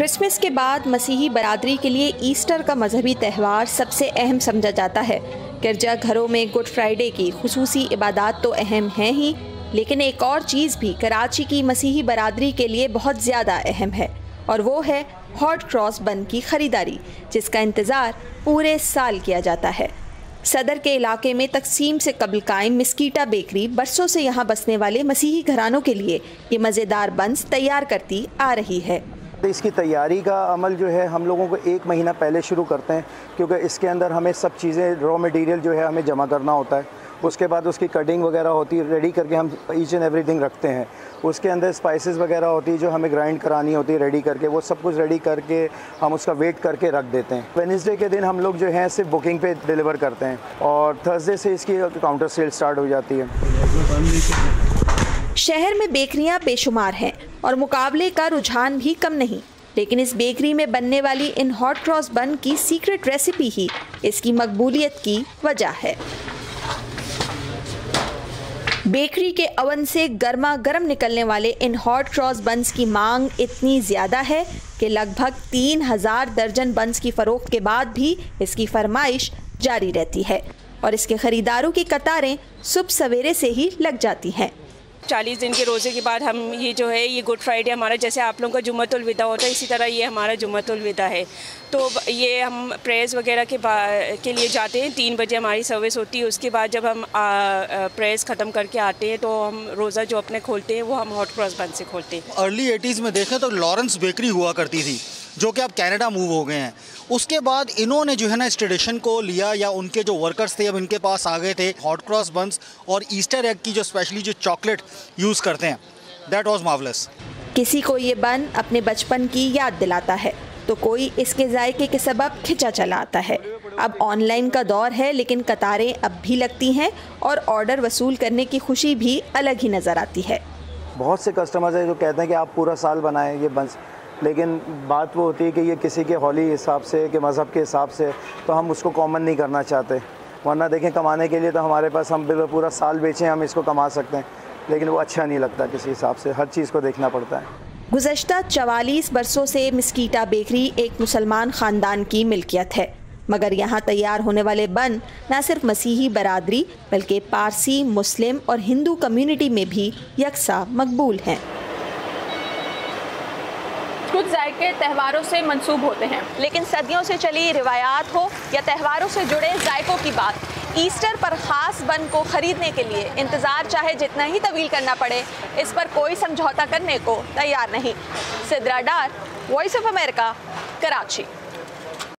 Christmas के बाद मसीही बरादरी के लिए ईस्टर का मजहबी त्यौहार सबसे अहम समझा जाता है। गिरजाघरों में गुड फ्राइडे की खुसूसी इबादत तो अहम हैं ही, लेकिन एक और चीज़ भी कराची की मसीही बरादरी के लिए बहुत ज़्यादा अहम है, और वो है हॉट क्रॉस बन की ख़रीदारी, जिसका इंतज़ार पूरे साल किया जाता है। सदर के इलाके में तकसीम से कबल कायम मिस्कीटा बेकरी बरसों से यहाँ बसने वाले मसीही घरानों के लिए ये मज़ेदार बन्स तैयार करती आ रही है। इसकी तैयारी का अमल जो है हम लोगों को 1 महीना पहले शुरू करते हैं, क्योंकि इसके अंदर हमें सब चीज़ें रॉ मटेरियल जो है हमें जमा करना होता है। उसके बाद उसकी कटिंग वगैरह होती है, रेडी करके हम ईच एंड एवरीथिंग रखते हैं। उसके अंदर स्पाइसेस वगैरह होती है जो हमें ग्राइंड करानी होती है रेडी करके, वो सब कुछ रेडी करके हम उसका वेट करके रख देते हैं। वेडनेसडे के दिन हम लोग जो है सिर्फ बुकिंग पे डिलीवर करते हैं, और थर्सडे से इसकी काउंटर सेल स्टार्ट हो जाती है। शहर में बेकरियां बेशुमार हैं और मुकाबले का रुझान भी कम नहीं, लेकिन इस बेकरी में बनने वाली इन हॉट क्रॉस बन की सीक्रेट रेसिपी ही इसकी मकबूलियत की वजह है। बेकरी के अवन से गर्मा गर्म निकलने वाले इन हॉट क्रॉस बन्स की मांग इतनी ज़्यादा है कि लगभग 3000 दर्जन बन्स की फ़रोख्त के बाद भी इसकी फरमाइश जारी रहती है, और इसके ख़रीदारों की कतारें सुबह सवेरे से ही लग जाती हैं। 40 दिन के रोज़े के बाद हम ये जो है ये गुड फ्राइडे हमारा, जैसे आप लोगों का जुम्मतुल विदा होता है, इसी तरह ये हमारा जुम्मतुल विदा है। तो ये हम प्रेयर्स वगैरह के लिए जाते हैं। 3 बजे हमारी सर्विस होती है। उसके बाद जब हम प्रेयर्स ख़त्म करके आते हैं तो हम रोज़ा जो अपने खोलते हैं वो हम हॉट क्रॉस बन से खोलते हैं। अर्ली 80s में देखें तो लॉरेंस बेकरी हुआ करती थी, जो कि अब कनाडा मूव हो गए हैं। उसके बाद इन्होंने जो है ना इस ट्रेडिशन को लिया, या उनके जो वर्कर्स थे अब इनके पास आ गए थे हॉट क्रॉस बन्स और ईस्टर एग की जो स्पेशली जो चॉकलेट यूज़ करते हैं। That was marvellous. किसी को ये बन अपने बचपन की याद दिलाता है तो कोई इसके जायके के सबब खिंचा चला आता है। अब ऑनलाइन का दौर है, लेकिन कतारें अब भी लगती हैं और ऑर्डर वसूल करने की खुशी भी अलग ही नज़र आती है। बहुत से कस्टमर्स हैं जो कहते हैं कि आप पूरा साल बनाएं ये बन्स, लेकिन बात वो होती है कि ये किसी के हॉली हिसाब से, के मज़हब के हिसाब से, तो हम उसको कॉमन नहीं करना चाहते। वरना देखें, कमाने के लिए तो हमारे पास हम पूरा साल बेचें हम इसको कमा सकते हैं, लेकिन वो अच्छा नहीं लगता किसी हिसाब से। हर चीज़ को देखना पड़ता है। गुज़श्ता 44 बरसों से मिस्कीटा बेकरी एक मुसलमान ख़ानदान की मिल्कियत है, मगर यहाँ तैयार होने वाले बन न सिर्फ मसीही बरादरी बल्कि पारसी, मुस्लिम और हिंदू कम्युनिटी में भी यकसा मकबूल हैं। कुछ जायके त्योहारों से मंसूब होते हैं, लेकिन सदियों से चली रिवायात हो या त्योहारों से जुड़े जायकों की बात, ईस्टर पर ख़ास बन को ख़रीदने के लिए इंतज़ार चाहे जितना ही तवील करना पड़े, इस पर कोई समझौता करने को तैयार नहीं। सिद्रा डार, वॉइस ऑफ अमेरिका, कराची।